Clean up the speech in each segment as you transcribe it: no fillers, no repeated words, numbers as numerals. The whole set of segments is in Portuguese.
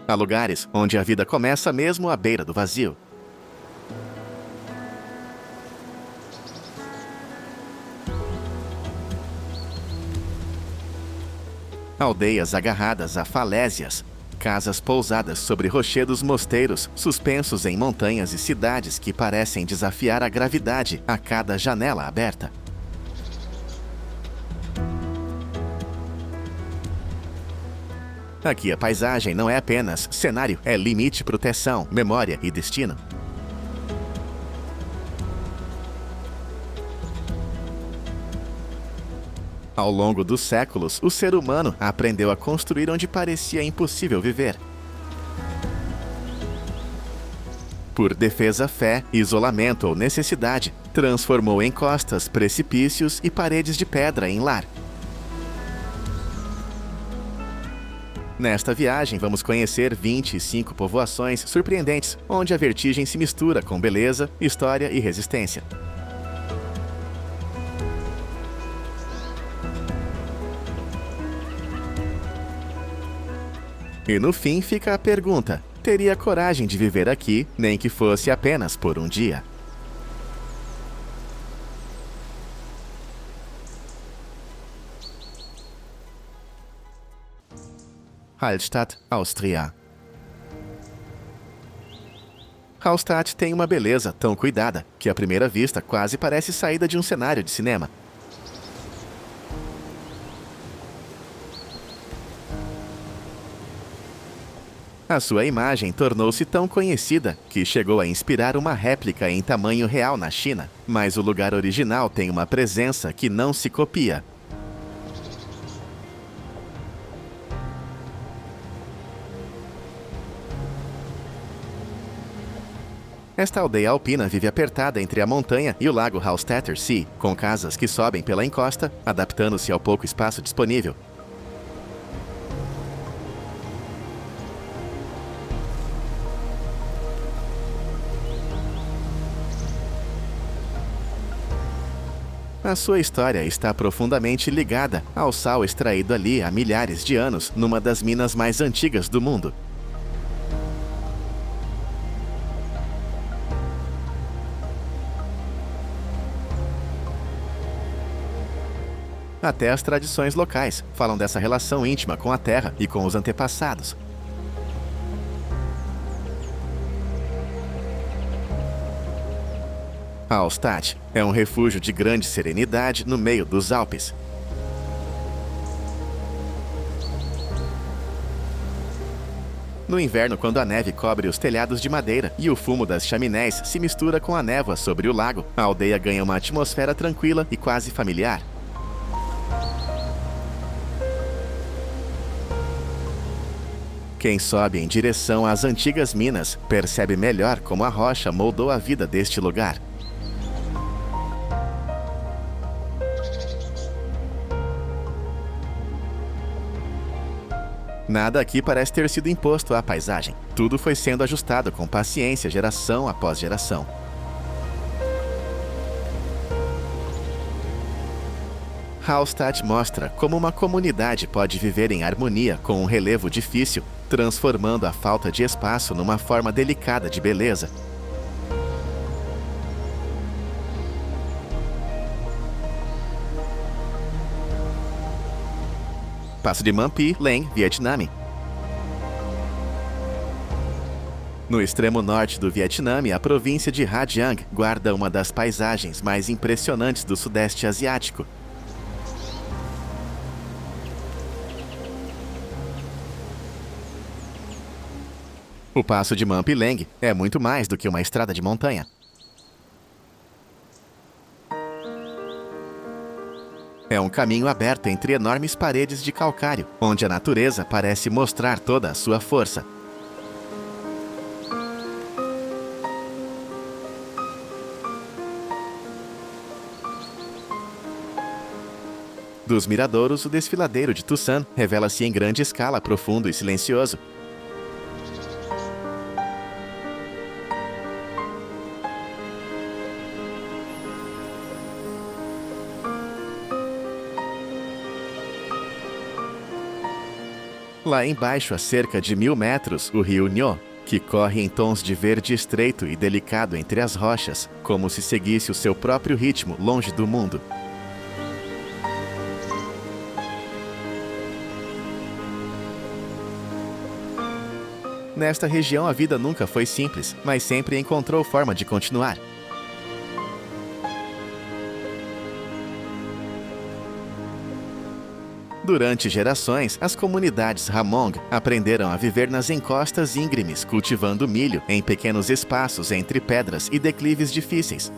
Há lugares onde a vida começa mesmo à beira do vazio. Aldeias agarradas a falésias, casas pousadas sobre rochedos mosteiros, suspensos em montanhas e cidades que parecem desafiar a gravidade a cada janela aberta. Aqui a paisagem não é apenas cenário, é limite, proteção, memória e destino. Ao longo dos séculos, o ser humano aprendeu a construir onde parecia impossível viver. Por defesa, fé, isolamento ou necessidade, transformou encostas, precipícios e paredes de pedra em lar. Nesta viagem, vamos conhecer 25 povoações surpreendentes, onde a vertigem se mistura com beleza, história e resistência. E no fim fica a pergunta: teria coragem de viver aqui, nem que fosse apenas por um dia? Hallstatt, Áustria. Hallstatt tem uma beleza tão cuidada que à primeira vista quase parece saída de um cenário de cinema. A sua imagem tornou-se tão conhecida que chegou a inspirar uma réplica em tamanho real na China, mas o lugar original tem uma presença que não se copia. Esta aldeia alpina vive apertada entre a montanha e o lago Hallstätter See, com casas que sobem pela encosta, adaptando-se ao pouco espaço disponível. A sua história está profundamente ligada ao sal extraído ali há milhares de anos numa das minas mais antigas do mundo. Até as tradições locais falam dessa relação íntima com a terra e com os antepassados. Hallstatt é um refúgio de grande serenidade no meio dos Alpes. No inverno, quando a neve cobre os telhados de madeira e o fumo das chaminés se mistura com a névoa sobre o lago, a aldeia ganha uma atmosfera tranquila e quase familiar. Quem sobe em direção às antigas minas percebe melhor como a rocha moldou a vida deste lugar. Nada aqui parece ter sido imposto à paisagem. Tudo foi sendo ajustado com paciência, geração após geração. Hallstatt mostra como uma comunidade pode viver em harmonia com um relevo difícil, transformando a falta de espaço numa forma delicada de beleza. Passo de Mampi, Leng, Vietnã. No extremo norte do Vietnã, a província de Ha Giang guarda uma das paisagens mais impressionantes do Sudeste Asiático. O Passo de Mampi Leng é muito mais do que uma estrada de montanha. É um caminho aberto entre enormes paredes de calcário, onde a natureza parece mostrar toda a sua força. Dos miradouros, o desfiladeiro de Tusan revela-se em grande escala, profundo e silencioso. Lá embaixo, a cerca de 1000 metros, o rio Nho, que corre em tons de verde estreito e delicado entre as rochas, como se seguisse o seu próprio ritmo longe do mundo. Nesta região a vida nunca foi simples, mas sempre encontrou forma de continuar. Durante gerações, as comunidades Hmong aprenderam a viver nas encostas íngremes, cultivando milho em pequenos espaços entre pedras e declives difíceis.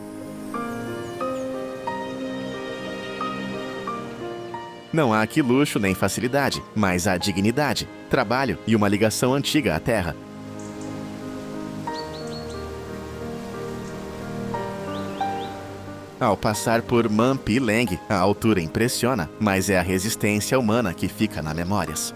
Não há aqui luxo nem facilidade, mas há dignidade, trabalho e uma ligação antiga à terra. Ao passar por Mampi Leng, a altura impressiona, mas é a resistência humana que fica nas memórias.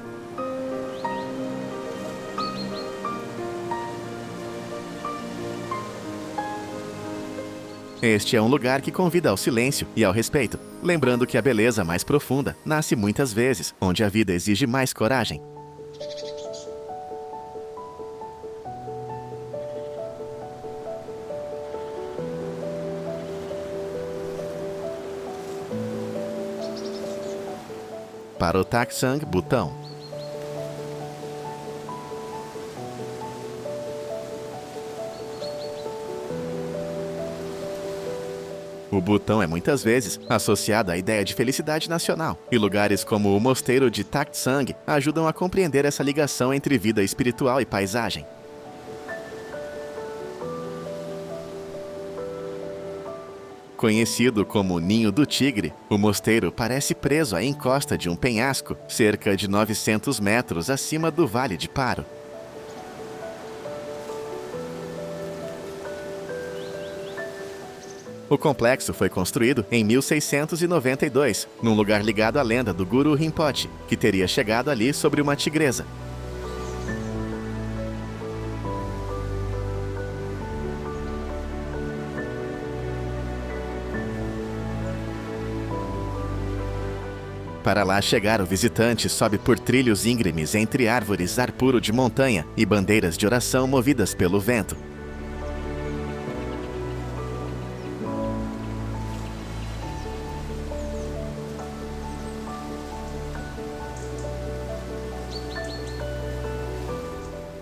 Este é um lugar que convida ao silêncio e ao respeito, lembrando que a beleza mais profunda nasce muitas vezes onde a vida exige mais coragem. Para o Tak Sang Butão. O Butão é muitas vezes associado à ideia de felicidade nacional, e lugares como o mosteiro de Tak Sang ajudam a compreender essa ligação entre vida espiritual e paisagem. Conhecido como Ninho do Tigre, o mosteiro parece preso à encosta de um penhasco, cerca de 900 metros acima do Vale de Paro. O complexo foi construído em 1692, num lugar ligado à lenda do Guru Rinpoche, que teria chegado ali sobre uma tigresa. Para lá chegar, o visitante sobe por trilhos íngremes entre árvores, ar puro de montanha e bandeiras de oração movidas pelo vento.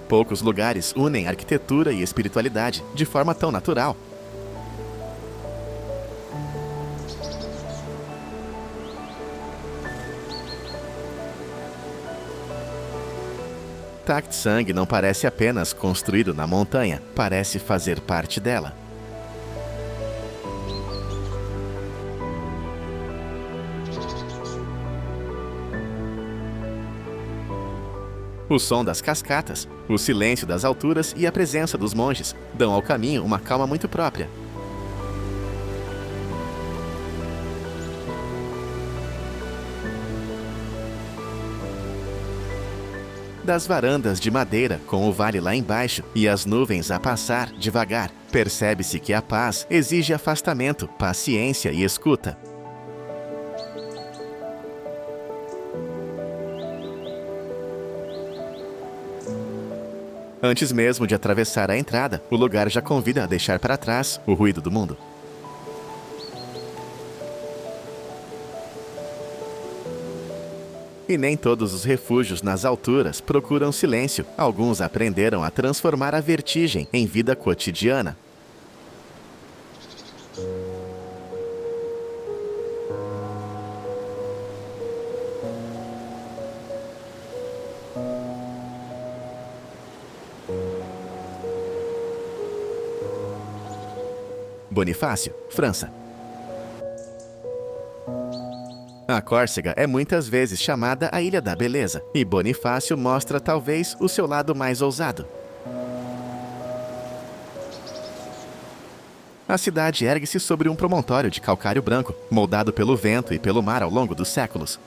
Poucos lugares unem arquitetura e espiritualidade de forma tão natural. Tak Sang não parece apenas construído na montanha, parece fazer parte dela. O som das cascatas, o silêncio das alturas e a presença dos monges dão ao caminho uma calma muito própria. Das varandas de madeira, com o vale lá embaixo e as nuvens a passar devagar, percebe-se que a paz exige afastamento, paciência e escuta. Antes mesmo de atravessar a entrada, o lugar já convida a deixar para trás o ruído do mundo. E nem todos os refúgios nas alturas procuram silêncio. Alguns aprenderam a transformar a vertigem em vida cotidiana. Bonifácio, França. A Córcega é muitas vezes chamada a Ilha da Beleza, e Bonifácio mostra talvez o seu lado mais ousado. A cidade ergue-se sobre um promontório de calcário branco, moldado pelo vento e pelo mar ao longo dos séculos.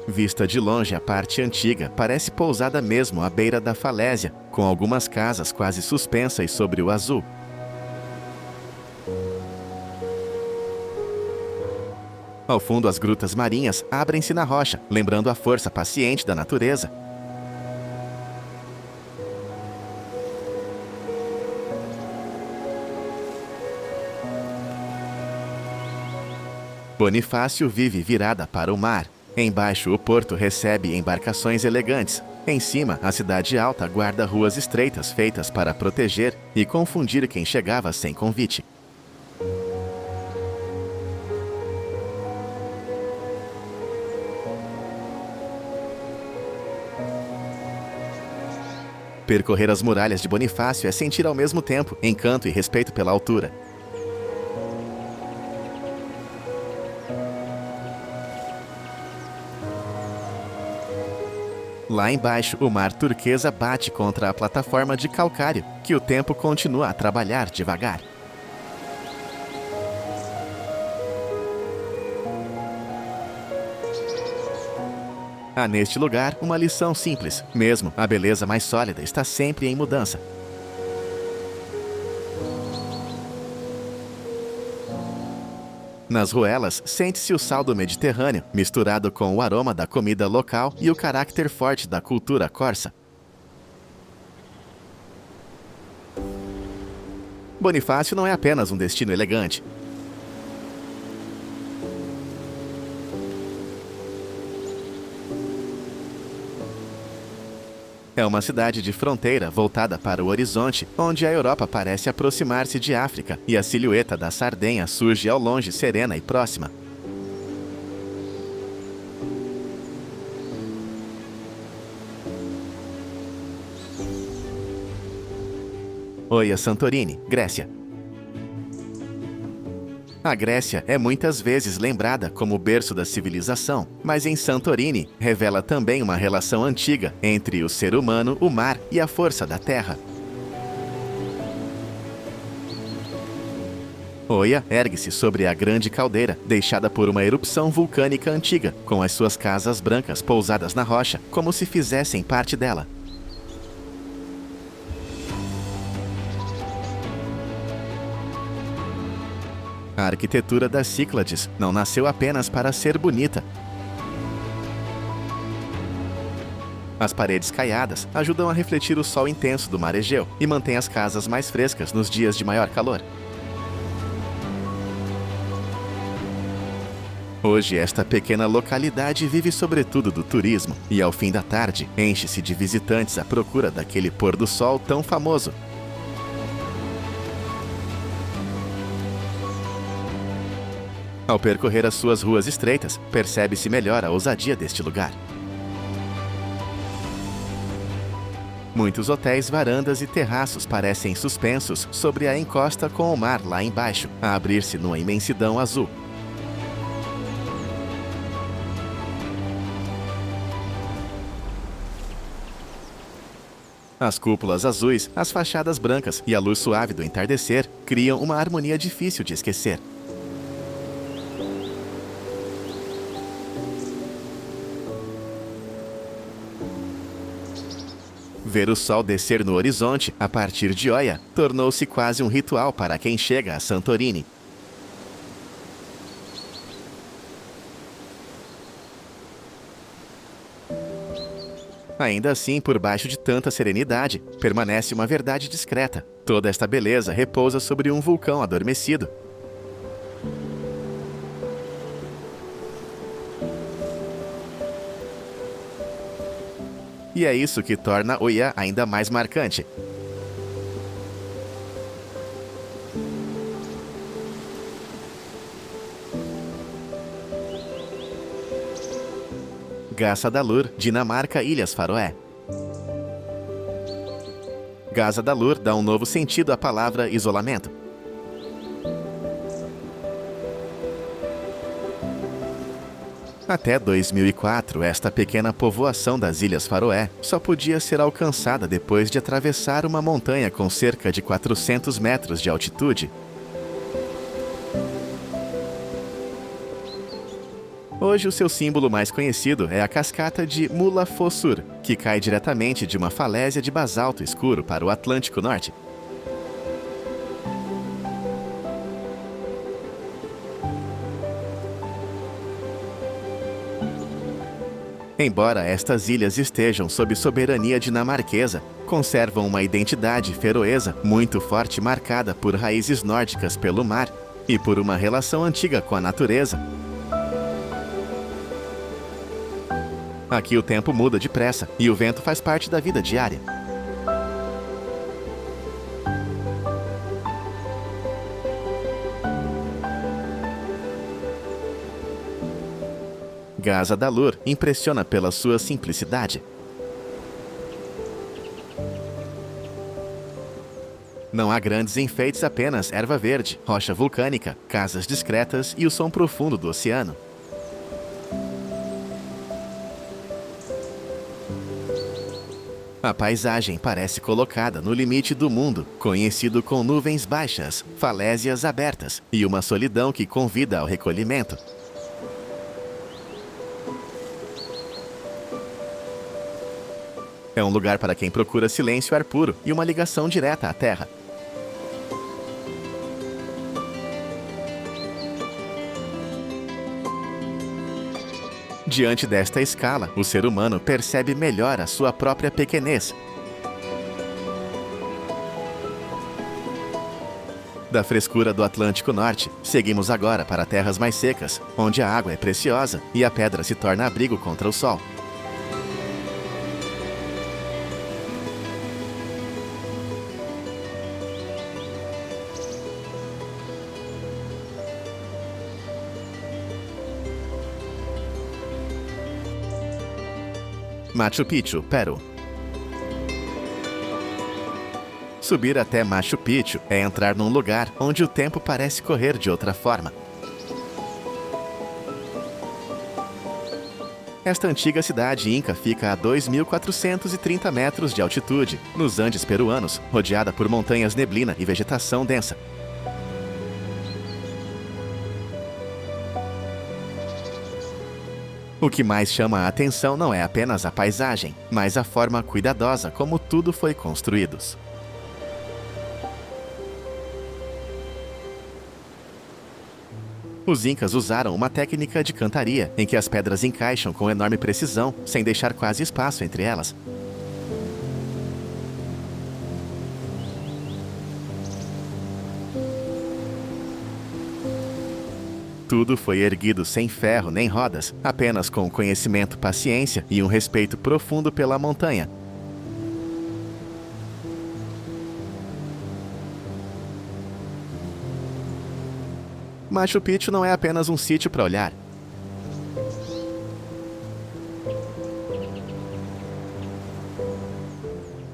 Vista de longe, a parte antiga parece pousada mesmo à beira da falésia, com algumas casas quase suspensas sobre o azul. Ao fundo, as grutas marinhas abrem-se na rocha, lembrando a força paciente da natureza. Bonifácio vive virada para o mar. Embaixo, o porto recebe embarcações elegantes. Em cima, a cidade alta guarda ruas estreitas feitas para proteger e confundir quem chegava sem convite. Percorrer as muralhas de Bonifácio é sentir ao mesmo tempo encanto e respeito pela altura. Lá embaixo, o mar turquesa bate contra a plataforma de calcário, que o tempo continua a trabalhar devagar. Há neste lugar uma lição simples. Mesmo a beleza mais sólida está sempre em mudança. Nas ruelas, sente-se o sal do Mediterrâneo, misturado com o aroma da comida local e o caráter forte da cultura corsa. Bonifácio não é apenas um destino elegante. É uma cidade de fronteira voltada para o horizonte, onde a Europa parece aproximar-se de África e a silhueta da Sardenha surge ao longe serena e próxima. Oia Santorini, Grécia. A Grécia é muitas vezes lembrada como o berço da civilização, mas em Santorini revela também uma relação antiga entre o ser humano, o mar e a força da terra. Oia ergue-se sobre a grande caldeira, deixada por uma erupção vulcânica antiga, com as suas casas brancas pousadas na rocha, como se fizessem parte dela. A arquitetura das Cíclades não nasceu apenas para ser bonita. As paredes caiadas ajudam a refletir o sol intenso do mar Egeu e mantêm as casas mais frescas nos dias de maior calor. Hoje, esta pequena localidade vive sobretudo do turismo e, ao fim da tarde, enche-se de visitantes à procura daquele pôr do sol tão famoso. Ao percorrer as suas ruas estreitas, percebe-se melhor a ousadia deste lugar. Muitos hotéis, varandas e terraços parecem suspensos sobre a encosta com o mar lá embaixo, a abrir-se numa imensidão azul. As cúpulas azuis, as fachadas brancas e a luz suave do entardecer criam uma harmonia difícil de esquecer. Ver o sol descer no horizonte, a partir de Oia, tornou-se quase um ritual para quem chega a Santorini. Ainda assim, por baixo de tanta serenidade, permanece uma verdade discreta. Toda esta beleza repousa sobre um vulcão adormecido. E é isso que torna Oia ainda mais marcante. Gaza Dalur, Dinamarca, Ilhas Faroé. Gaza Dalur dá um novo sentido à palavra isolamento. Até 2004, esta pequena povoação das Ilhas Faroé só podia ser alcançada depois de atravessar uma montanha com cerca de 400 metros de altitude. Hoje, o seu símbolo mais conhecido é a cascata de Mula Fossur, que cai diretamente de uma falésia de basalto escuro para o Atlântico Norte. Embora estas ilhas estejam sob soberania dinamarquesa, conservam uma identidade feroesa muito forte marcada por raízes nórdicas pelo mar e por uma relação antiga com a natureza. Aqui o tempo muda depressa e o vento faz parte da vida diária. Gaza Dalur impressiona pela sua simplicidade. Não há grandes enfeites, apenas erva verde, rocha vulcânica, casas discretas e o som profundo do oceano. A paisagem parece colocada no limite do mundo, conhecido com nuvens baixas, falésias abertas e uma solidão que convida ao recolhimento. É um lugar para quem procura silêncio e ar puro e uma ligação direta à terra. Diante desta escala, o ser humano percebe melhor a sua própria pequenez. Da frescura do Atlântico Norte, seguimos agora para terras mais secas, onde a água é preciosa e a pedra se torna abrigo contra o sol. Machu Picchu, Peru. Subir até Machu Picchu é entrar num lugar onde o tempo parece correr de outra forma. Esta antiga cidade inca fica a 2.430 metros de altitude, nos Andes peruanos, rodeada por montanhas, neblina e vegetação densa. O que mais chama a atenção não é apenas a paisagem, mas a forma cuidadosa como tudo foi construído. Os incas usaram uma técnica de cantaria, em que as pedras encaixam com enorme precisão, sem deixar quase espaço entre elas. Tudo foi erguido sem ferro nem rodas, apenas com conhecimento, paciência e um respeito profundo pela montanha. Machu Picchu não é apenas um sítio para olhar.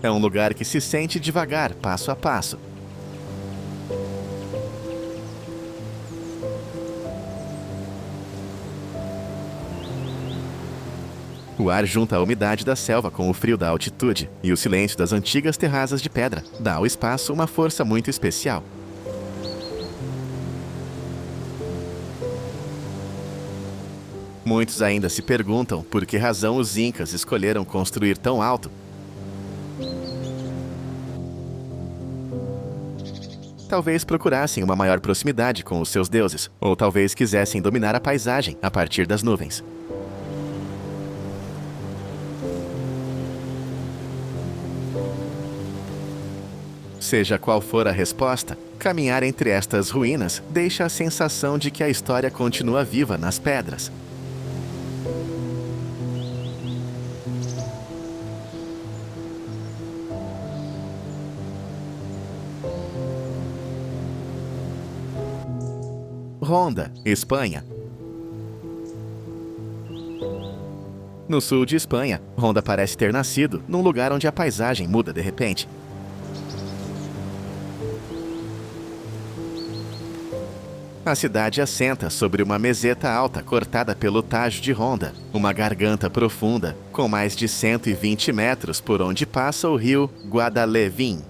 É um lugar que se sente devagar, passo a passo. O ar junta a umidade da selva com o frio da altitude e o silêncio das antigas terrazas de pedra dá ao espaço uma força muito especial. Muitos ainda se perguntam por que razão os incas escolheram construir tão alto. Talvez procurassem uma maior proximidade com os seus deuses, ou talvez quisessem dominar a paisagem a partir das nuvens. Seja qual for a resposta, caminhar entre estas ruínas deixa a sensação de que a história continua viva nas pedras. Ronda, Espanha. No sul de Espanha, Ronda parece ter nascido num lugar onde a paisagem muda de repente. A cidade assenta sobre uma meseta alta cortada pelo Tajo de Ronda, uma garganta profunda, com mais de 120 metros por onde passa o rio Guadalevin.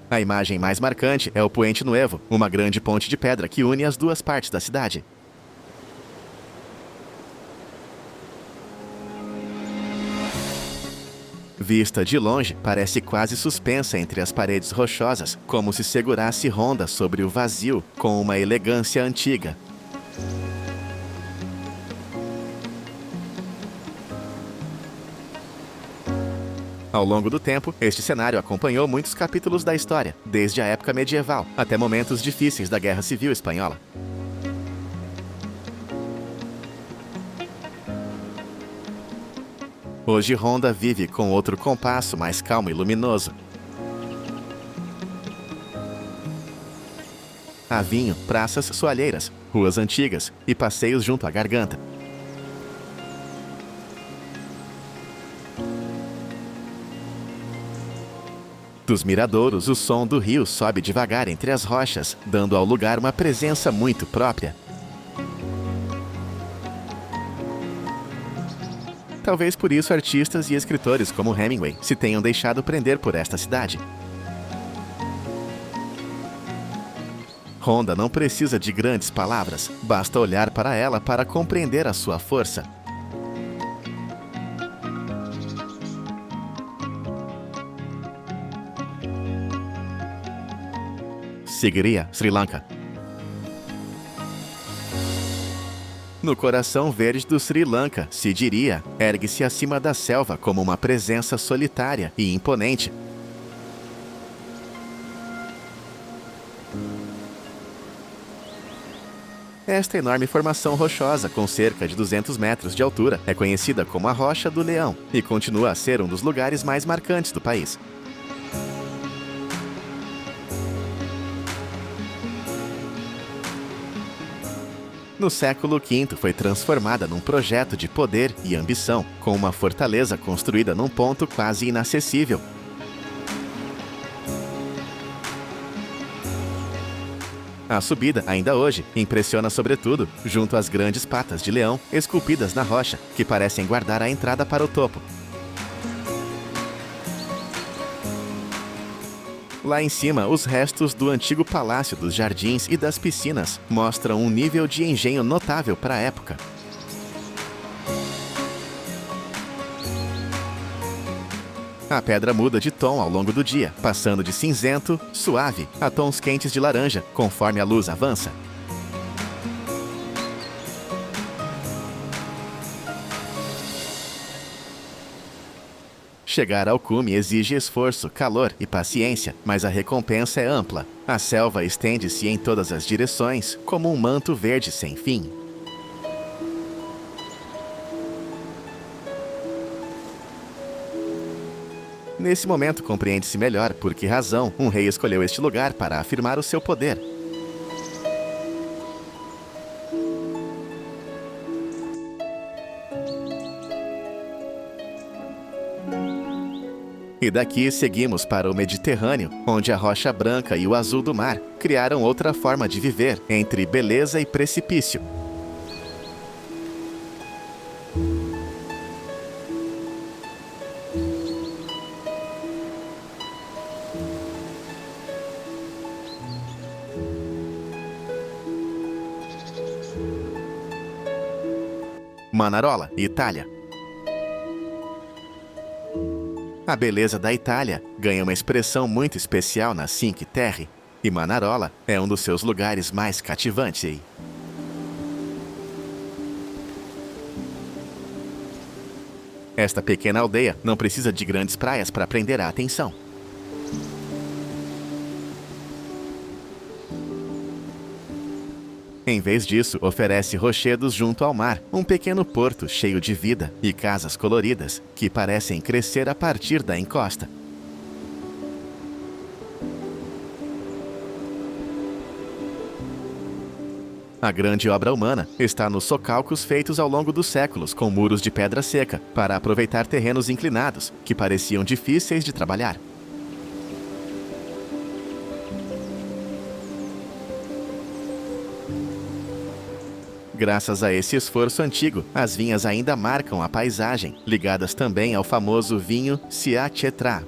A imagem mais marcante é o Puente Nuevo, uma grande ponte de pedra que une as duas partes da cidade. Vista de longe, parece quase suspensa entre as paredes rochosas, como se segurasse Honda sobre o vazio, com uma elegância antiga. Ao longo do tempo, este cenário acompanhou muitos capítulos da história, desde a época medieval até momentos difíceis da Guerra Civil Espanhola. Hoje Honda vive com outro compasso mais calmo e luminoso. Há vinho, praças soalheiras, ruas antigas e passeios junto à garganta. Dos miradouros, o som do rio sobe devagar entre as rochas, dando ao lugar uma presença muito própria. Talvez por isso artistas e escritores como Hemingway se tenham deixado prender por esta cidade. Honda não precisa de grandes palavras, basta olhar para ela para compreender a sua força. Sigiriya, Sri Lanka. No coração verde do Sri Lanka, Sigiriya ergue-se acima da selva como uma presença solitária e imponente. Esta enorme formação rochosa, com cerca de 200 metros de altura, é conhecida como a Rocha do Leão e continua a ser um dos lugares mais marcantes do país. No século V foi transformada num projeto de poder e ambição, com uma fortaleza construída num ponto quase inacessível. A subida, ainda hoje, impressiona sobretudo junto às grandes patas de leão esculpidas na rocha, que parecem guardar a entrada para o topo. Lá em cima, os restos do antigo palácio dos jardins e das piscinas mostram um nível de engenho notável para a época. A pedra muda de tom ao longo do dia, passando de cinzento, suave, a tons quentes de laranja, conforme a luz avança. Chegar ao cume exige esforço, calor e paciência, mas a recompensa é ampla. A selva estende-se em todas as direções, como um manto verde sem fim. Nesse momento compreende-se melhor por que razão um rei escolheu este lugar para afirmar o seu poder. E daqui seguimos para o Mediterrâneo, onde a rocha branca e o azul do mar criaram outra forma de viver, entre beleza e precipício. Manarola, Itália. A beleza da Itália ganha uma expressão muito especial na Cinque Terre, e Manarola é um dos seus lugares mais cativantes. Esta pequena aldeia não precisa de grandes praias para prender a atenção. Em vez disso, oferece rochedos junto ao mar, um pequeno porto cheio de vida e casas coloridas que parecem crescer a partir da encosta. A grande obra humana está nos socalcos feitos ao longo dos séculos com muros de pedra seca para aproveitar terrenos inclinados que pareciam difíceis de trabalhar. Graças a esse esforço antigo, as vinhas ainda marcam a paisagem, ligadas também ao famoso vinho Siacetrà.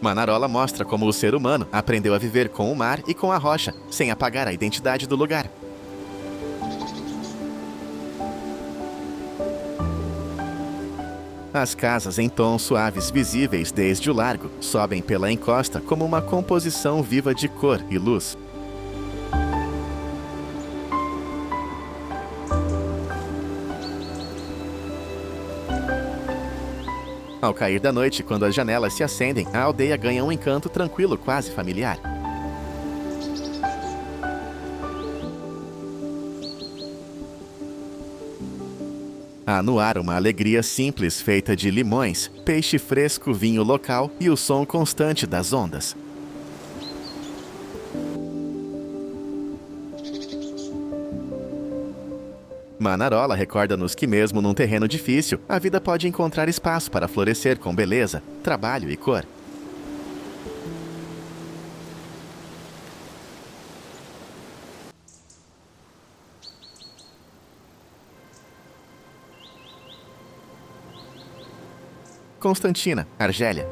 Manarola mostra como o ser humano aprendeu a viver com o mar e com a rocha, sem apagar a identidade do lugar. As casas em tons suaves visíveis desde o largo sobem pela encosta como uma composição viva de cor e luz. Ao cair da noite, quando as janelas se acendem, a aldeia ganha um encanto tranquilo, quase familiar. Há no ar uma alegria simples feita de limões, peixe fresco, vinho local e o som constante das ondas. Manarola recorda-nos que mesmo num terreno difícil, a vida pode encontrar espaço para florescer com beleza, trabalho e cor. Constantina, Argélia.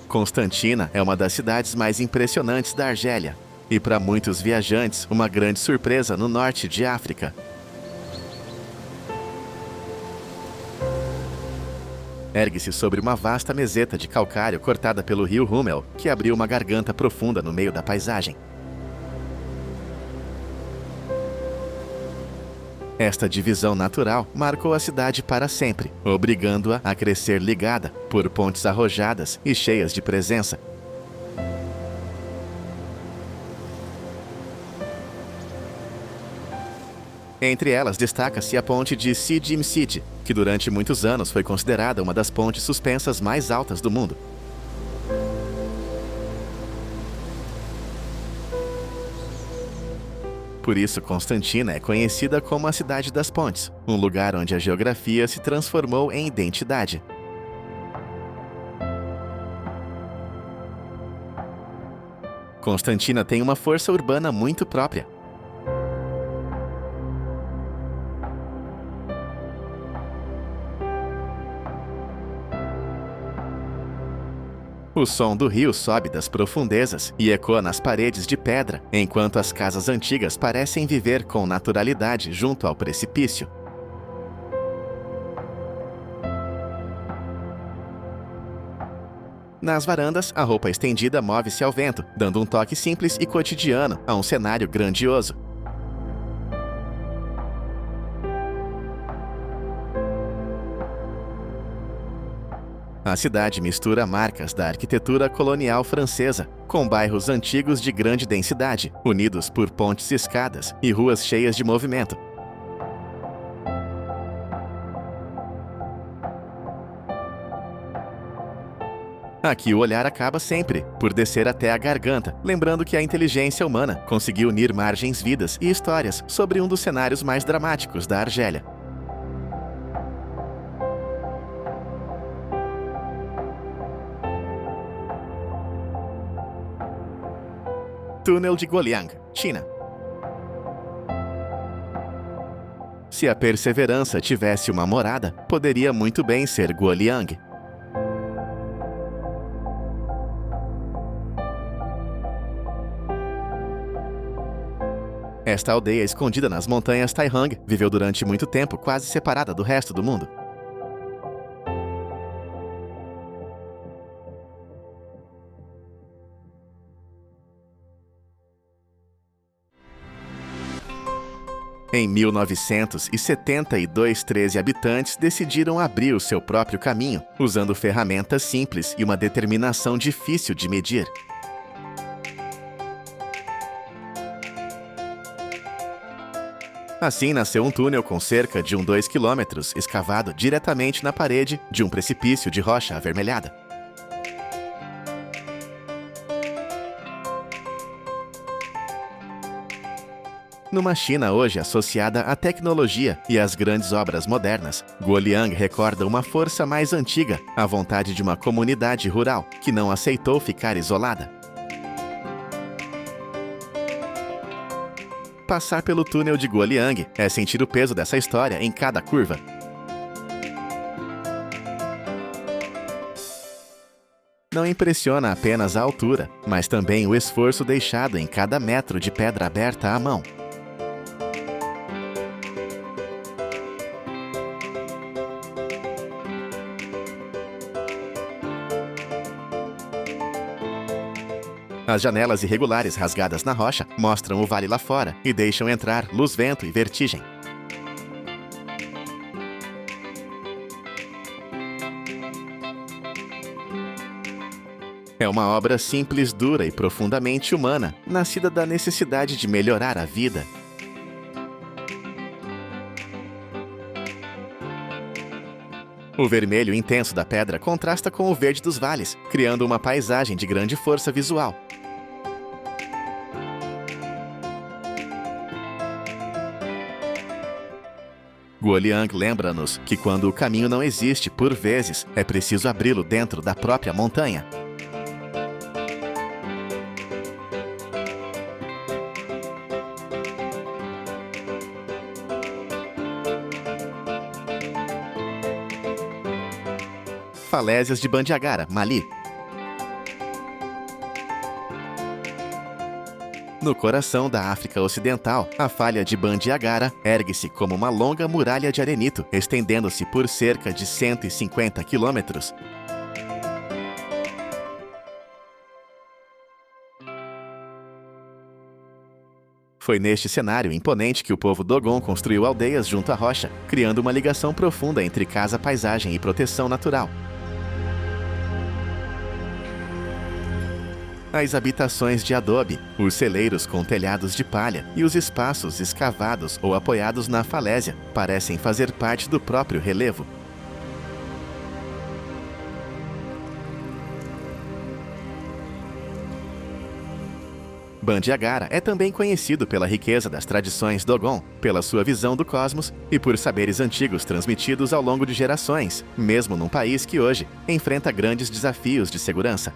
Constantina é uma das cidades mais impressionantes da Argélia e, para muitos viajantes, uma grande surpresa no norte de África. Ergue-se sobre uma vasta meseta de calcário cortada pelo rio Rummel, que abriu uma garganta profunda no meio da paisagem. Esta divisão natural marcou a cidade para sempre, obrigando-a a crescer ligada por pontes arrojadas e cheias de presença. Entre elas destaca-se a ponte de Sidi Msidi, que durante muitos anos foi considerada uma das pontes suspensas mais altas do mundo. Por isso, Constantina é conhecida como a Cidade das Pontes, um lugar onde a geografia se transformou em identidade. Constantina tem uma força urbana muito própria. O som do rio sobe das profundezas e ecoa nas paredes de pedra, enquanto as casas antigas parecem viver com naturalidade junto ao precipício. Nas varandas, a roupa estendida move-se ao vento, dando um toque simples e cotidiano a um cenário grandioso. A cidade mistura marcas da arquitetura colonial francesa, com bairros antigos de grande densidade, unidos por pontes e escadas e ruas cheias de movimento. Aqui o olhar acaba sempre por descer até a garganta, lembrando que a inteligência humana conseguiu unir margens vidas e histórias sobre um dos cenários mais dramáticos da Argélia. Túnel de Guoliang, China. Se a perseverança tivesse uma morada, poderia muito bem ser Guoliang. Esta aldeia escondida nas montanhas Taihang viveu durante muito tempo quase separada do resto do mundo. Em 1972, 13 habitantes decidiram abrir o seu próprio caminho, usando ferramentas simples e uma determinação difícil de medir. Assim nasceu um túnel com cerca de 2 quilômetros, escavado diretamente na parede de um precipício de rocha avermelhada. Numa China hoje associada à tecnologia e às grandes obras modernas, Guoliang recorda uma força mais antiga, a vontade de uma comunidade rural que não aceitou ficar isolada. Passar pelo túnel de Guoliang é sentir o peso dessa história em cada curva. Não impressiona apenas a altura, mas também o esforço deixado em cada metro de pedra aberta à mão. As janelas irregulares rasgadas na rocha mostram o vale lá fora e deixam entrar luz, vento e vertigem. É uma obra simples, dura e profundamente humana, nascida da necessidade de melhorar a vida. O vermelho intenso da pedra contrasta com o verde dos vales, criando uma paisagem de grande força visual. Guoliang lembra-nos que quando o caminho não existe, por vezes, é preciso abri-lo dentro da própria montanha. Falésias de Bandiagara, Mali. No coração da África Ocidental, a falha de Bandiagara ergue-se como uma longa muralha de arenito, estendendo-se por cerca de 150 quilômetros. Foi neste cenário imponente que o povo Dogon construiu aldeias junto à rocha, criando uma ligação profunda entre casa, paisagem e proteção natural. As habitações de adobe, os celeiros com telhados de palha e os espaços escavados ou apoiados na falésia parecem fazer parte do próprio relevo. Bandiagara é também conhecido pela riqueza das tradições Dogon, pela sua visão do cosmos e por saberes antigos transmitidos ao longo de gerações, mesmo num país que hoje enfrenta grandes desafios de segurança.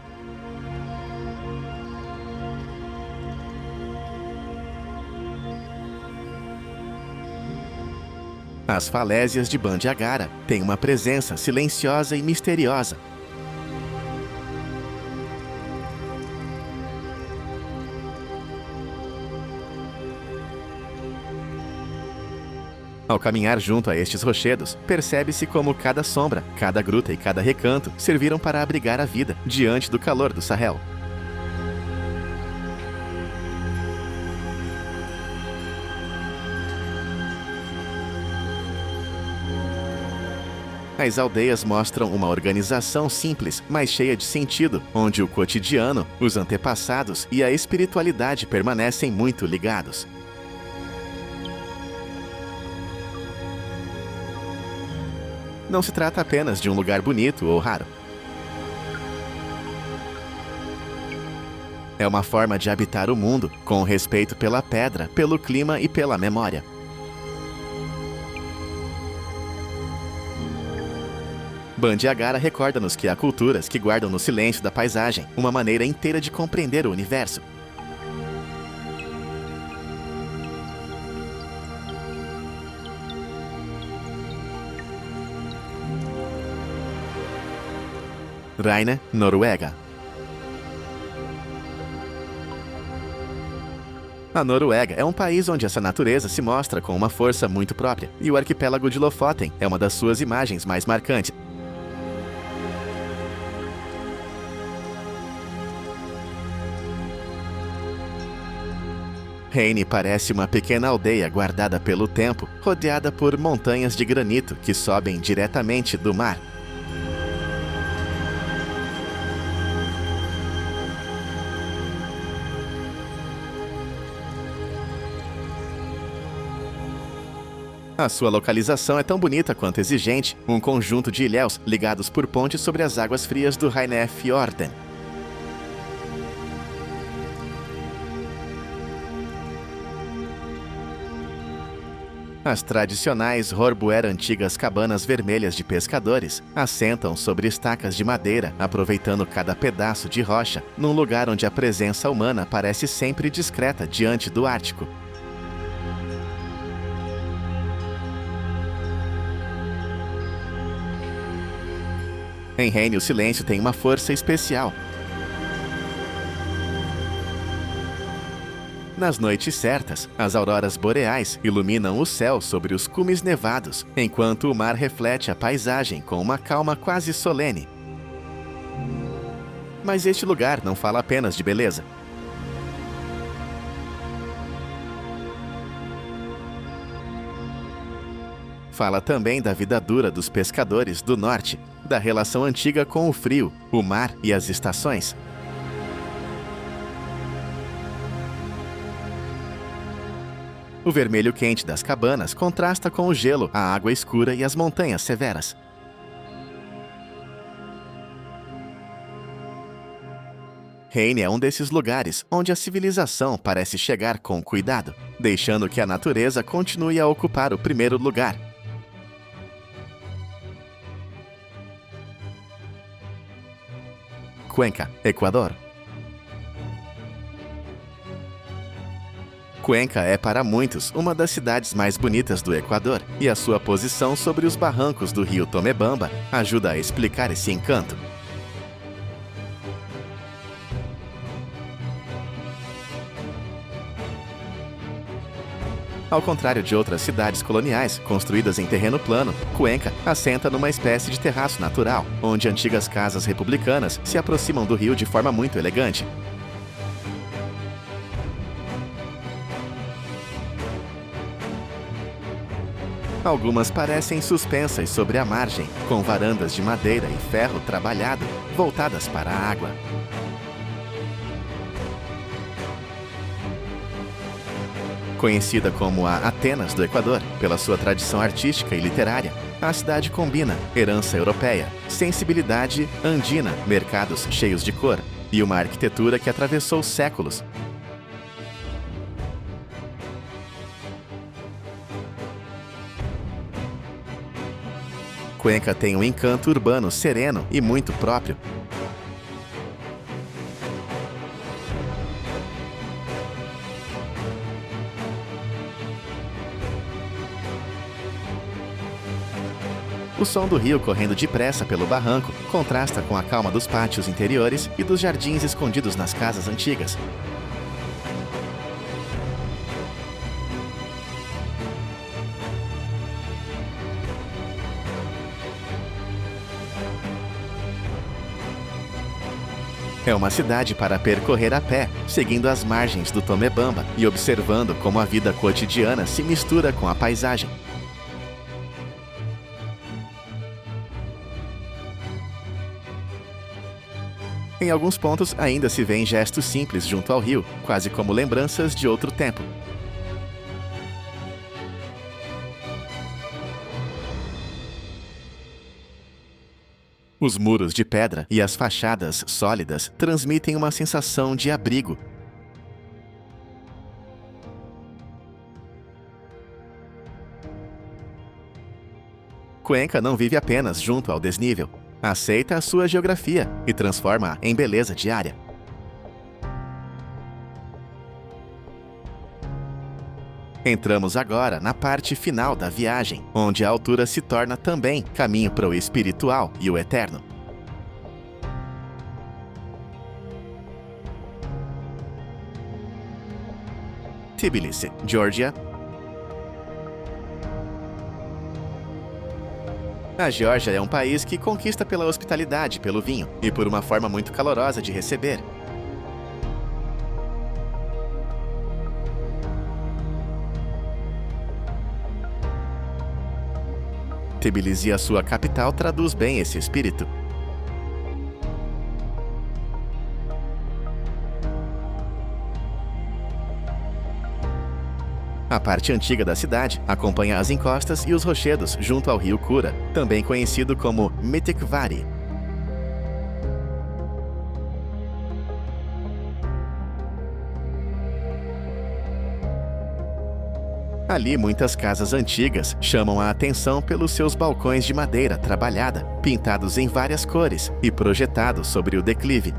As falésias de Bandiagara têm uma presença silenciosa e misteriosa. Ao caminhar junto a estes rochedos, percebe-se como cada sombra, cada gruta e cada recanto serviram para abrigar a vida diante do calor do Sahel. As aldeias mostram uma organização simples, mas cheia de sentido, onde o cotidiano, os antepassados e a espiritualidade permanecem muito ligados. Não se trata apenas de um lugar bonito ou raro. É uma forma de habitar o mundo, com respeito pela pedra, pelo clima e pela memória. Bandiagara recorda-nos que há culturas que guardam no silêncio da paisagem uma maneira inteira de compreender o universo. Raine, Noruega. A Noruega é um país onde essa natureza se mostra com uma força muito própria, e o arquipélago de Lofoten é uma das suas imagens mais marcantes. Reine parece uma pequena aldeia guardada pelo tempo, rodeada por montanhas de granito que sobem diretamente do mar. A sua localização é tão bonita quanto exigente, um conjunto de ilhéus ligados por pontes sobre as águas frias do Reinefjorden. As tradicionais Horbuer, antigas cabanas vermelhas de pescadores, assentam sobre estacas de madeira, aproveitando cada pedaço de rocha, num lugar onde a presença humana parece sempre discreta diante do Ártico. Em Reine, o silêncio tem uma força especial. Nas noites certas, as auroras boreais iluminam o céu sobre os cumes nevados, enquanto o mar reflete a paisagem com uma calma quase solene. Mas este lugar não fala apenas de beleza. Fala também da vida dura dos pescadores do norte, da relação antiga com o frio, o mar e as estações. O vermelho quente das cabanas contrasta com o gelo, a água escura e as montanhas severas. Reine é um desses lugares onde a civilização parece chegar com cuidado, deixando que a natureza continue a ocupar o primeiro lugar. Cuenca, Equador. Cuenca é para muitos uma das cidades mais bonitas do Equador, e a sua posição sobre os barrancos do rio Tomebamba ajuda a explicar esse encanto. Ao contrário de outras cidades coloniais construídas em terreno plano, Cuenca assenta numa espécie de terraço natural, onde antigas casas republicanas se aproximam do rio de forma muito elegante. Algumas parecem suspensas sobre a margem, com varandas de madeira e ferro trabalhado, voltadas para a água. Conhecida como a Atenas do Equador, pela sua tradição artística e literária, a cidade combina herança europeia, sensibilidade andina, mercados cheios de cor e uma arquitetura que atravessou séculos. Cuenca tem um encanto urbano sereno e muito próprio. O som do rio correndo depressa pelo barranco contrasta com a calma dos pátios interiores e dos jardins escondidos nas casas antigas. É uma cidade para percorrer a pé, seguindo as margens do Tomebamba e observando como a vida cotidiana se mistura com a paisagem. Em alguns pontos ainda se vêem gestos simples junto ao rio, quase como lembranças de outro tempo. Os muros de pedra e as fachadas sólidas transmitem uma sensação de abrigo. Cuenca não vive apenas junto ao desnível. Aceita a sua geografia e transforma-a em beleza diária. Entramos agora na parte final da viagem, onde a altura se torna também caminho para o espiritual e o eterno. Tbilisi, Geórgia. A Geórgia é um país que conquista pela hospitalidade, pelo vinho e por uma forma muito calorosa de receber. Tbilisi, a sua capital, traduz bem esse espírito. A parte antiga da cidade acompanha as encostas e os rochedos junto ao rio Kura, também conhecido como Metekvari. Ali, muitas casas antigas chamam a atenção pelos seus balcões de madeira trabalhada, pintados em várias cores e projetados sobre o declive.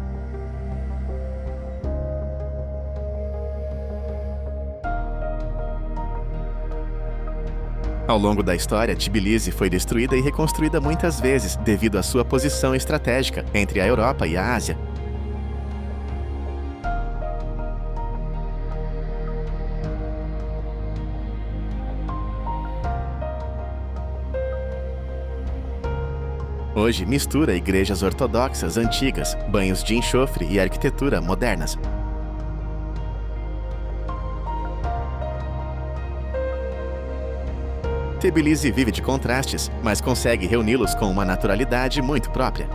Ao longo da história, Tbilisi foi destruída e reconstruída muitas vezes devido à sua posição estratégica entre a Europa e a Ásia. Hoje mistura igrejas ortodoxas antigas, banhos de enxofre e arquitetura modernas. Tbilisi vive de contrastes, mas consegue reuni-los com uma naturalidade muito própria.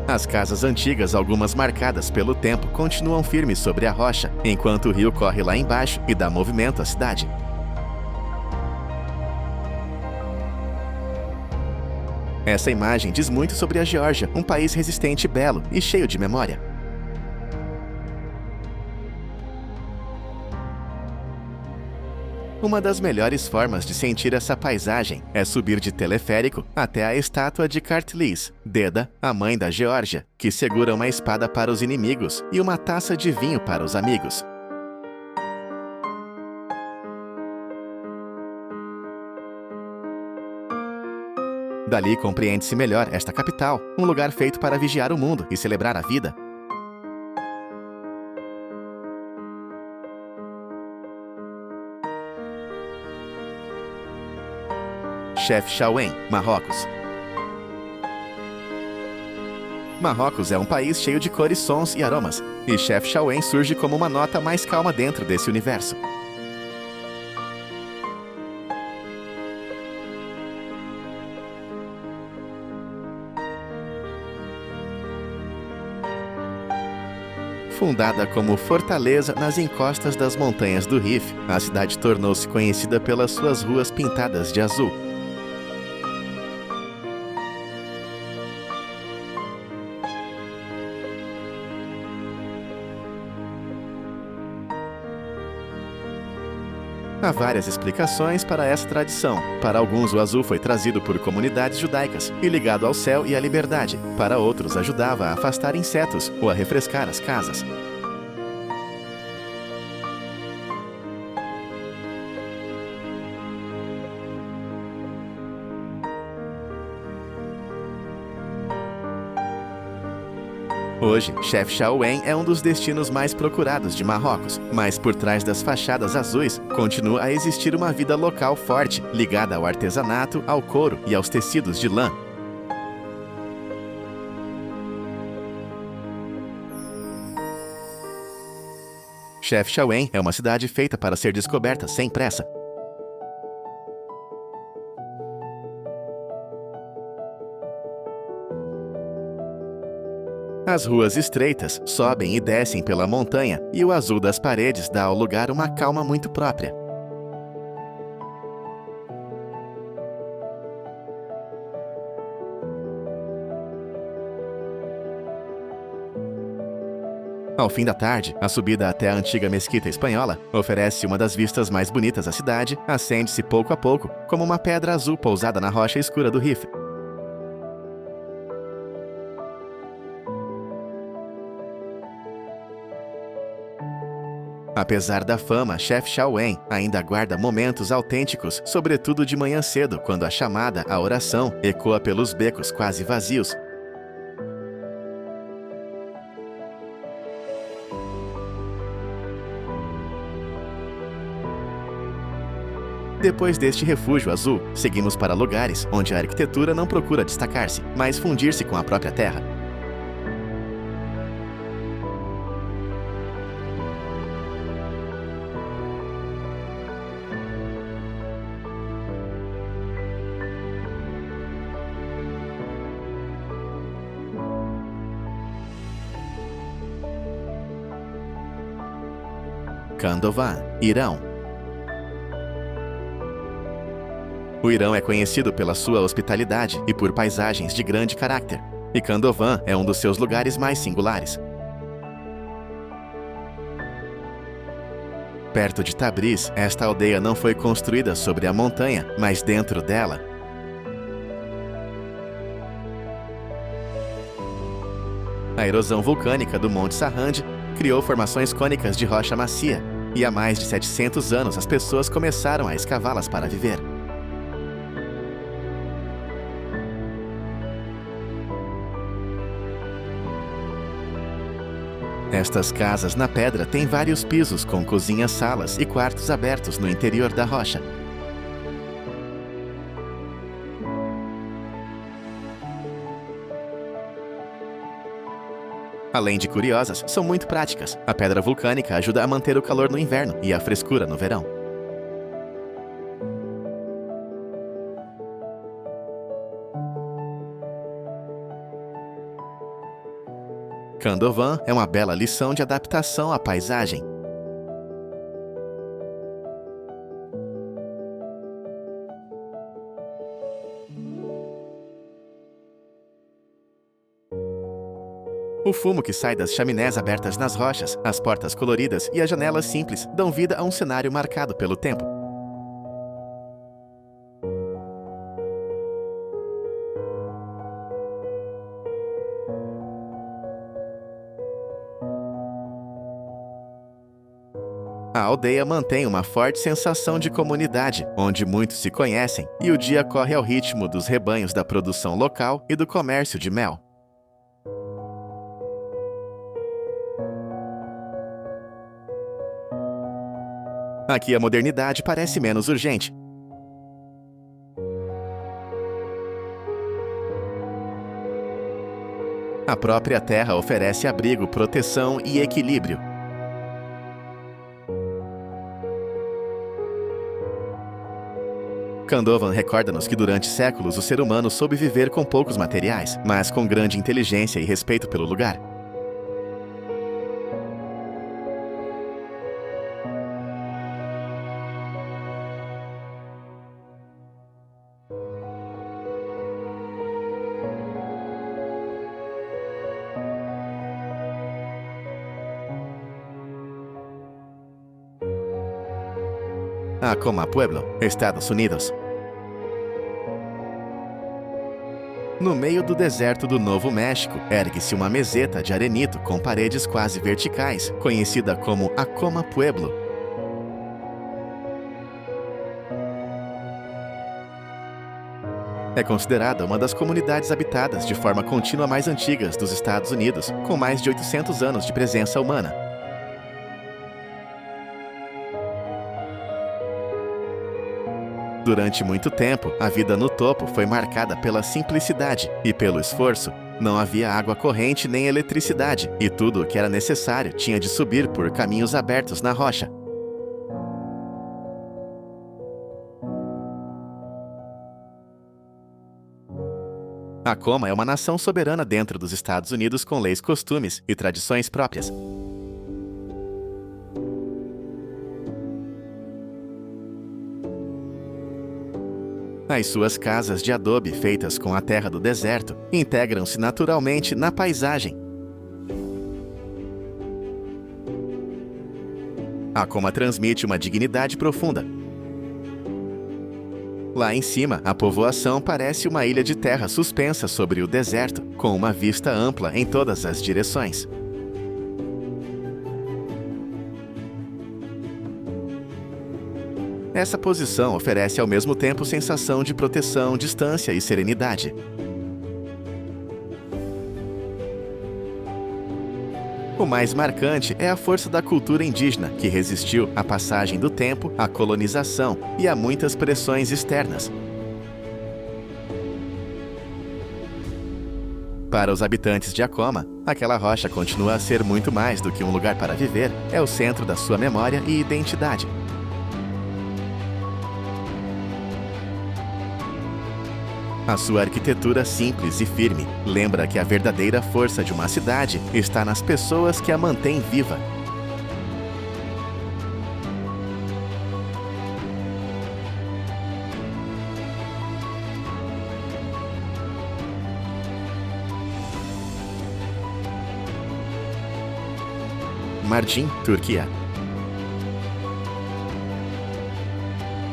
As casas antigas, algumas marcadas pelo tempo, continuam firmes sobre a rocha, enquanto o rio corre lá embaixo e dá movimento à cidade. Essa imagem diz muito sobre a Geórgia, um país resistente, belo e cheio de memória. Uma das melhores formas de sentir essa paisagem é subir de teleférico até a estátua de Kartlis, Deda, a mãe da Geórgia, que segura uma espada para os inimigos e uma taça de vinho para os amigos. Dali compreende-se melhor esta capital, um lugar feito para vigiar o mundo e celebrar a vida. Chefchaouen, Marrocos. Marrocos é um país cheio de cores, sons e aromas, e Chefchaouen surge como uma nota mais calma dentro desse universo. Fundada como fortaleza nas encostas das montanhas do Rif, a cidade tornou-se conhecida pelas suas ruas pintadas de azul. Há várias explicações para essa tradição. Para alguns, o azul foi trazido por comunidades judaicas e ligado ao céu e à liberdade. Para outros, ajudava a afastar insetos ou a refrescar as casas. Hoje, Chefchaouen é um dos destinos mais procurados de Marrocos, mas por trás das fachadas azuis continua a existir uma vida local forte, ligada ao artesanato, ao couro e aos tecidos de lã. Chefchaouen é uma cidade feita para ser descoberta sem pressa. As ruas estreitas sobem e descem pela montanha e o azul das paredes dá ao lugar uma calma muito própria. Ao fim da tarde, a subida até a antiga mesquita espanhola oferece uma das vistas mais bonitas da cidade, acende-se pouco a pouco, como uma pedra azul pousada na rocha escura do Rif. Apesar da fama, Chefchaouen ainda guarda momentos autênticos, sobretudo de manhã cedo, quando a chamada à oração ecoa pelos becos quase vazios. Depois deste refúgio azul, seguimos para lugares onde a arquitetura não procura destacar-se, mas fundir-se com a própria terra. Khandovan, Irão. O Irão é conhecido pela sua hospitalidade e por paisagens de grande caráter, e Khandovan é um dos seus lugares mais singulares. Perto de Tabriz, esta aldeia não foi construída sobre a montanha, mas dentro dela. A erosão vulcânica do Monte Sarrand criou formações cônicas de rocha macia, e há mais de 700 anos as pessoas começaram a escavá-las para viver. Estas casas na pedra têm vários pisos com cozinhas, salas e quartos abertos no interior da rocha. Além de curiosas, são muito práticas. A pedra vulcânica ajuda a manter o calor no inverno e a frescura no verão. Khandovan é uma bela lição de adaptação à paisagem. O fumo que sai das chaminés abertas nas rochas, as portas coloridas e as janelas simples dão vida a um cenário marcado pelo tempo. A aldeia mantém uma forte sensação de comunidade, onde muitos se conhecem, e o dia corre ao ritmo dos rebanhos da produção local e do comércio de mel. Aqui a modernidade parece menos urgente. A própria terra oferece abrigo, proteção e equilíbrio. Khandovan recorda-nos que durante séculos o ser humano soube viver com poucos materiais, mas com grande inteligência e respeito pelo lugar. Acoma Pueblo, Estados Unidos. No meio do deserto do Novo México, ergue-se uma meseta de arenito com paredes quase verticais, conhecida como Acoma Pueblo. É considerada uma das comunidades habitadas de forma contínua mais antigas dos Estados Unidos, com mais de 800 anos de presença humana. Durante muito tempo, a vida no topo foi marcada pela simplicidade e pelo esforço. Não havia água corrente nem eletricidade, e tudo o que era necessário tinha de subir por caminhos abertos na rocha. Acoma é uma nação soberana dentro dos Estados Unidos com leis, costumes e tradições próprias. As suas casas de adobe feitas com a terra do deserto integram-se naturalmente na paisagem. Acoma transmite uma dignidade profunda. Lá em cima, a povoação parece uma ilha de terra suspensa sobre o deserto, com uma vista ampla em todas as direções. Essa posição oferece ao mesmo tempo sensação de proteção, distância e serenidade. O mais marcante é a força da cultura indígena, que resistiu à passagem do tempo, à colonização e a muitas pressões externas. Para os habitantes de Acoma, aquela rocha continua a ser muito mais do que um lugar para viver, é o centro da sua memória e identidade. A sua arquitetura simples e firme lembra que a verdadeira força de uma cidade está nas pessoas que a mantêm viva. Mardin, Turquia.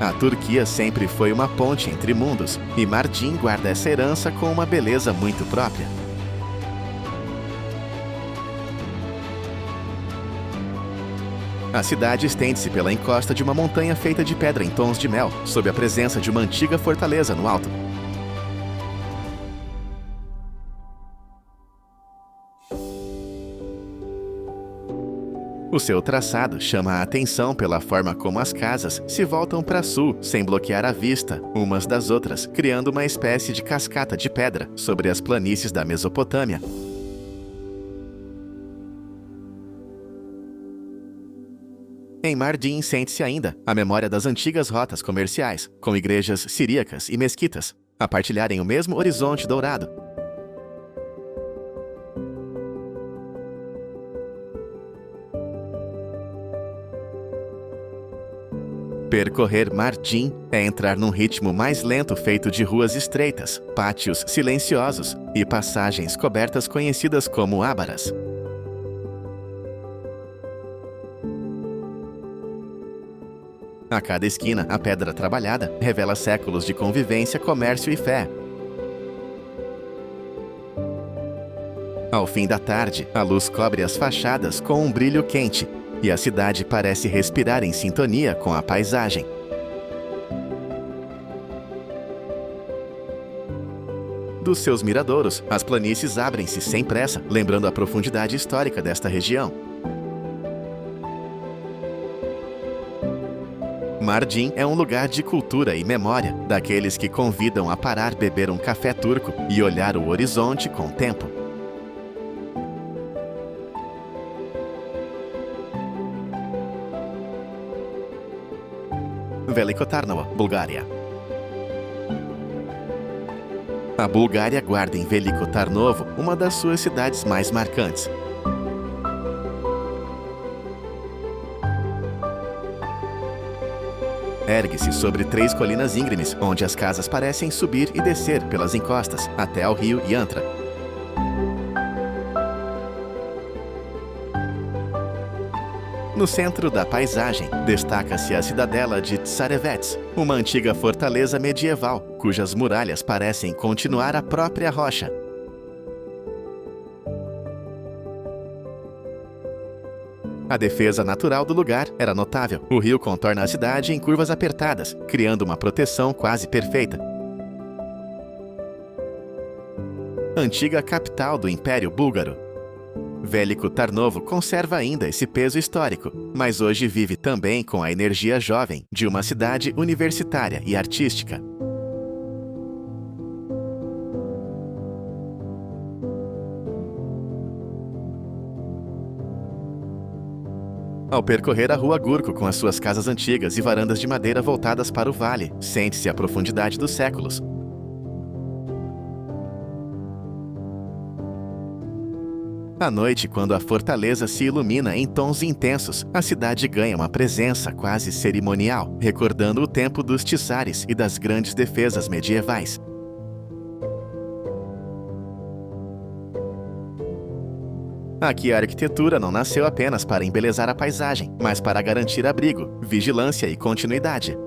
A Turquia sempre foi uma ponte entre mundos, e Mardin guarda essa herança com uma beleza muito própria. A cidade estende-se pela encosta de uma montanha feita de pedra em tons de mel, sob a presença de uma antiga fortaleza no alto. O seu traçado chama a atenção pela forma como as casas se voltam para sul, sem bloquear a vista umas das outras, criando uma espécie de cascata de pedra sobre as planícies da Mesopotâmia. Em Mardin sente-se ainda a memória das antigas rotas comerciais, com igrejas siríacas e mesquitas, a partilharem o mesmo horizonte dourado. Percorrer Mardin é entrar num ritmo mais lento feito de ruas estreitas, pátios silenciosos e passagens cobertas conhecidas como ábaras. A cada esquina, a pedra trabalhada revela séculos de convivência, comércio e fé. Ao fim da tarde, a luz cobre as fachadas com um brilho quente, e a cidade parece respirar em sintonia com a paisagem. Dos seus miradouros, as planícies abrem-se sem pressa, lembrando a profundidade histórica desta região. Mardin é um lugar de cultura e memória, daqueles que convidam a parar, beber um café turco e olhar o horizonte com tempo. Veliko Tarnovo, Bulgária. A Bulgária guarda em Veliko Tarnovo uma das suas cidades mais marcantes. Ergue-se sobre 3 colinas íngremes, onde as casas parecem subir e descer pelas encostas, até ao rio Yantra. No centro da paisagem, destaca-se a cidadela de Tsarevets, uma antiga fortaleza medieval, cujas muralhas parecem continuar a própria rocha. A defesa natural do lugar era notável. O rio contorna a cidade em curvas apertadas, criando uma proteção quase perfeita. Antiga capital do Império Búlgaro, Veliko Tarnovo conserva ainda esse peso histórico, mas hoje vive também com a energia jovem de uma cidade universitária e artística. Ao percorrer a Rua Gurko com as suas casas antigas e varandas de madeira voltadas para o vale, sente-se a profundidade dos séculos. À noite, quando a fortaleza se ilumina em tons intensos, a cidade ganha uma presença quase cerimonial, recordando o tempo dos Tissares e das grandes defesas medievais. Aqui a arquitetura não nasceu apenas para embelezar a paisagem, mas para garantir abrigo, vigilância e continuidade.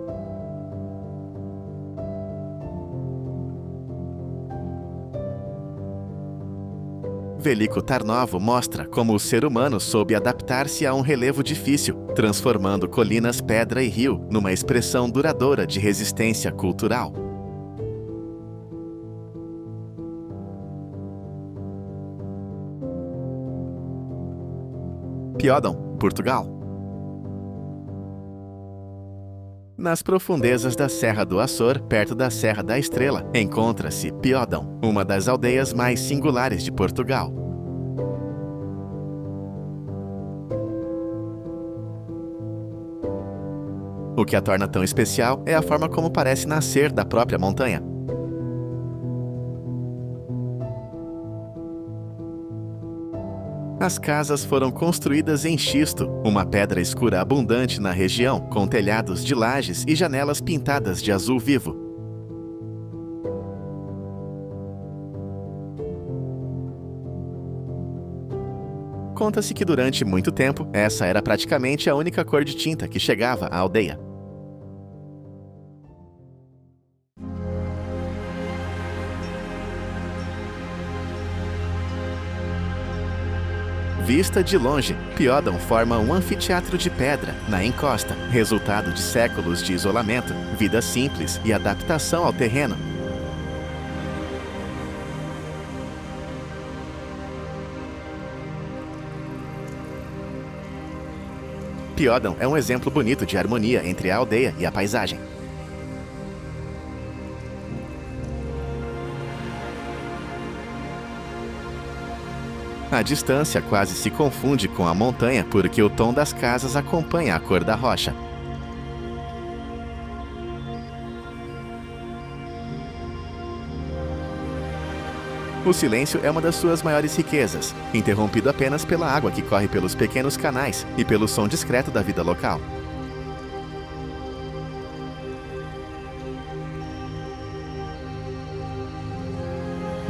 Veliko Tarnovo mostra como o ser humano soube adaptar-se a um relevo difícil, transformando colinas, pedra e rio numa expressão duradoura de resistência cultural. Piódon, Portugal. Nas profundezas da Serra do Açor, perto da Serra da Estrela, encontra-se Piódon, uma das aldeias mais singulares de Portugal. O que a torna tão especial é a forma como parece nascer da própria montanha. As casas foram construídas em xisto, uma pedra escura abundante na região, com telhados de lajes e janelas pintadas de azul vivo. Conta-se que durante muito tempo, essa era praticamente a única cor de tinta que chegava à aldeia. Vista de longe, Piódon forma um anfiteatro de pedra na encosta, resultado de séculos de isolamento, vida simples e adaptação ao terreno. Piódon é um exemplo bonito de harmonia entre a aldeia e a paisagem. A distância quase se confunde com a montanha porque o tom das casas acompanha a cor da rocha. O silêncio é uma das suas maiores riquezas, interrompido apenas pela água que corre pelos pequenos canais e pelo som discreto da vida local.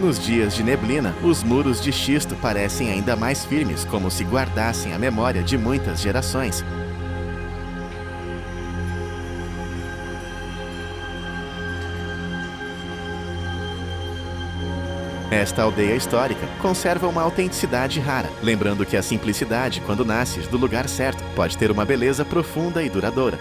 Nos dias de neblina, os muros de xisto parecem ainda mais firmes, como se guardassem a memória de muitas gerações. Esta aldeia histórica conserva uma autenticidade rara, lembrando que a simplicidade, quando nasce do lugar certo, pode ter uma beleza profunda e duradoura.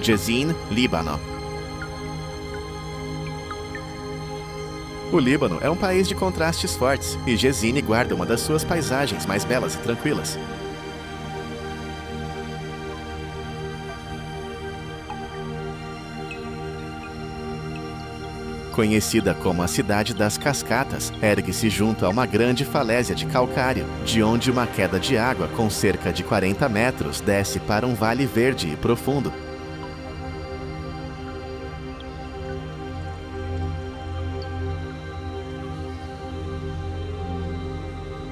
Jezin, Líbano. O Líbano é um país de contrastes fortes, e Jezine guarda uma das suas paisagens mais belas e tranquilas. Conhecida como a Cidade das Cascatas, ergue-se junto a uma grande falésia de calcário, de onde uma queda de água com cerca de 40 metros desce para um vale verde e profundo.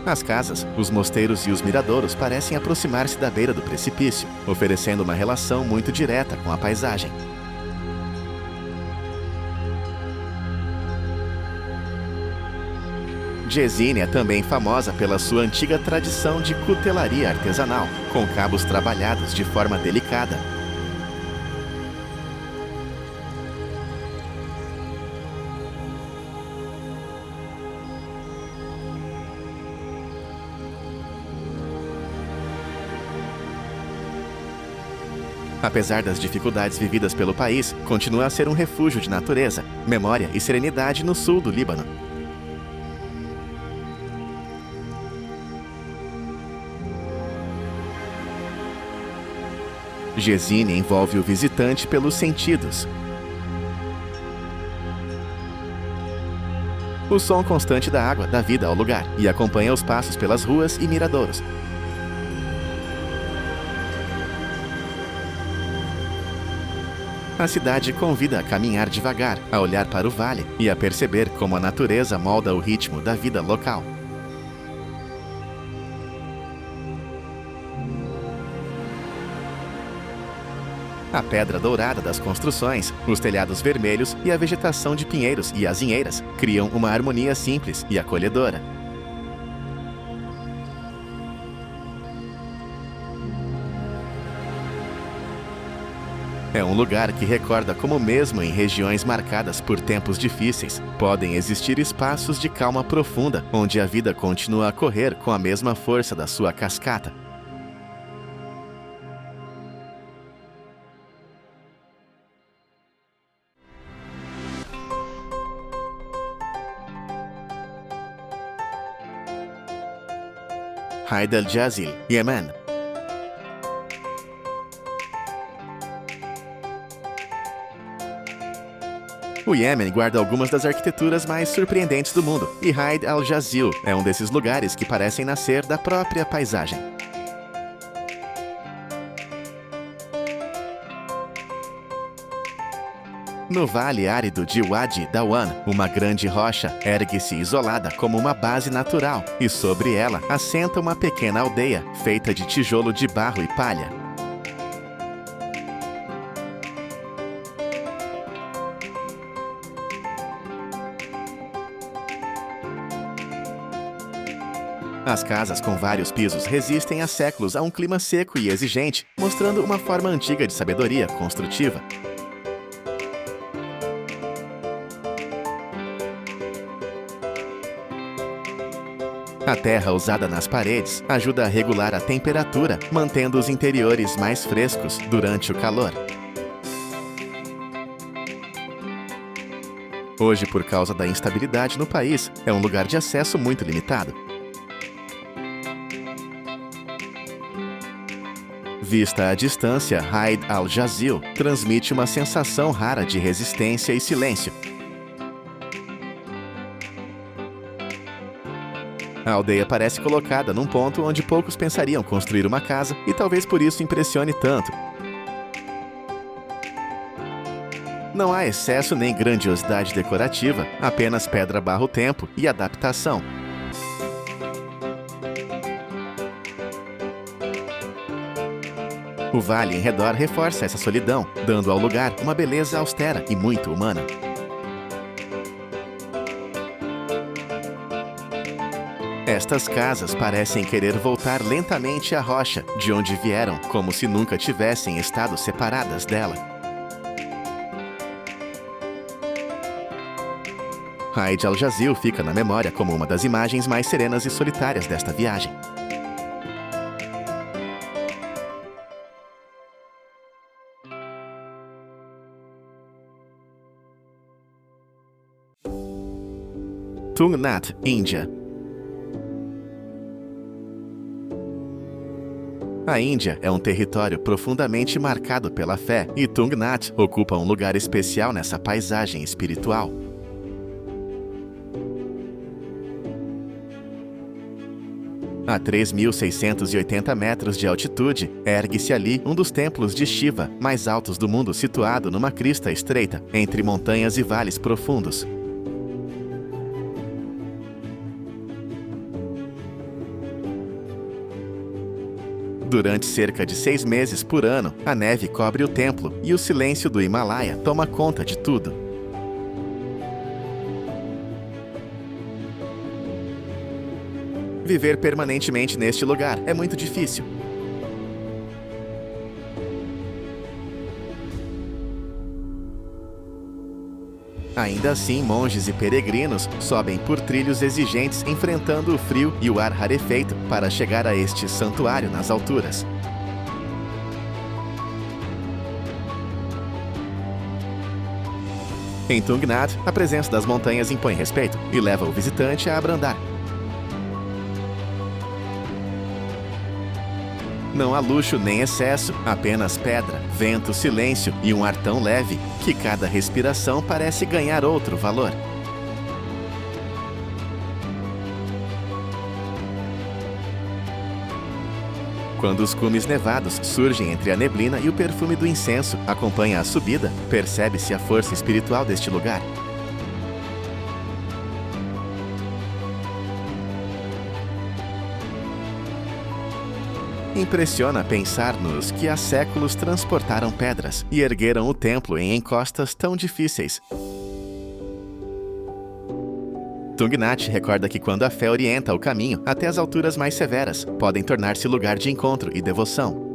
As casas, os mosteiros e os miradouros parecem aproximar-se da beira do precipício, oferecendo uma relação muito direta com a paisagem. Jezine é também famosa pela sua antiga tradição de cutelaria artesanal, com cabos trabalhados de forma delicada. Apesar das dificuldades vividas pelo país, continua a ser um refúgio de natureza, memória e serenidade no sul do Líbano. Jezine envolve o visitante pelos sentidos. O som constante da água dá vida ao lugar e acompanha os passos pelas ruas e miradouros. A cidade convida a caminhar devagar, a olhar para o vale e a perceber como a natureza molda o ritmo da vida local. A pedra dourada das construções, os telhados vermelhos e a vegetação de pinheiros e azinheiras criam uma harmonia simples e acolhedora. É um lugar que recorda como mesmo em regiões marcadas por tempos difíceis, podem existir espaços de calma profunda, onde a vida continua a correr com a mesma força da sua cascata. Haid al-Jazil, Iêmen. O Iêmen guarda algumas das arquiteturas mais surpreendentes do mundo, e Haid al-Jazil é um desses lugares que parecem nascer da própria paisagem. No vale árido de Wadi Dawan, uma grande rocha ergue-se isolada como uma base natural, e sobre ela assenta uma pequena aldeia feita de tijolo de barro e palha. As casas com vários pisos resistem há séculos a um clima seco e exigente, mostrando uma forma antiga de sabedoria construtiva. A terra usada nas paredes ajuda a regular a temperatura, mantendo os interiores mais frescos durante o calor. Hoje, por causa da instabilidade no país, é um lugar de acesso muito limitado. Vista à distância, Haid al-Jazil transmite uma sensação rara de resistência e silêncio. A aldeia parece colocada num ponto onde poucos pensariam construir uma casa e talvez por isso impressione tanto. Não há excesso nem grandiosidade decorativa, apenas pedra barra o tempo e adaptação. O vale em redor reforça essa solidão, dando ao lugar uma beleza austera e muito humana. Estas casas parecem querer voltar lentamente à rocha, de onde vieram, como se nunca tivessem estado separadas dela. Haid al-Jazil fica na memória como uma das imagens mais serenas e solitárias desta viagem. Tungnath, Índia. A Índia é um território profundamente marcado pela fé e Tungnath ocupa um lugar especial nessa paisagem espiritual. A 3.680 metros de altitude, ergue-se ali um dos templos de Shiva mais altos do mundo, situado numa crista estreita, entre montanhas e vales profundos. Durante cerca de 6 meses por ano, a neve cobre o templo e o silêncio do Himalaia toma conta de tudo. Viver permanentemente neste lugar é muito difícil. Ainda assim, monges e peregrinos sobem por trilhos exigentes enfrentando o frio e o ar rarefeito para chegar a este santuário nas alturas. Em Tungnath, a presença das montanhas impõe respeito e leva o visitante a abrandar. Não há luxo nem excesso, apenas pedra, vento, silêncio e um ar tão leve que cada respiração parece ganhar outro valor. Quando os cumes nevados surgem entre a neblina e o perfume do incenso acompanha a subida, percebe-se a força espiritual deste lugar. Impressiona pensar nos que há séculos transportaram pedras e ergueram o templo em encostas tão difíceis. Tungnath recorda que quando a fé orienta o caminho até as alturas mais severas, podem tornar-se lugar de encontro e devoção.